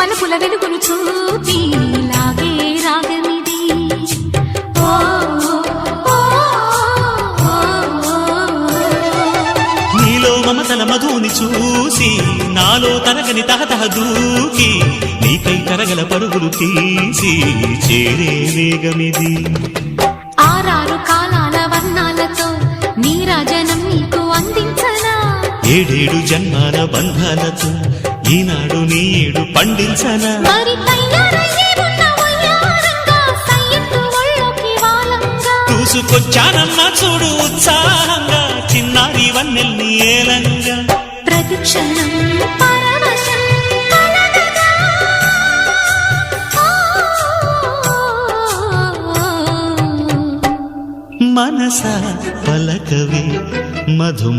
వలపుల వెలుగును చూపి లాగే రాగమిది. నీలో మమతల మధుని చూసి నాలో తరగని తహతహ దూకి నీకై తరగల పరుగులు తీసి చేరే వేగమిది. ఆరారు కాలాల వర్ణాలతో నీరాజనం నీకు అందించనా, ఏడేడు జన్మాల బంధాలతో ఈనాడు నీడు పండించనా. మరి తయారయ్యే ఉన్న వయ్యారంగా సయ్యత్తు ఒళ్ళోకి వాలంగా చూసుకొచ్చానమ్మా చూడు ఉత్సాహంగా చిన్నారి వన్నెల్ని ఏలంగా. ప్రతిక్షణం పరవశం కలగగా. మనస పలకవే మధు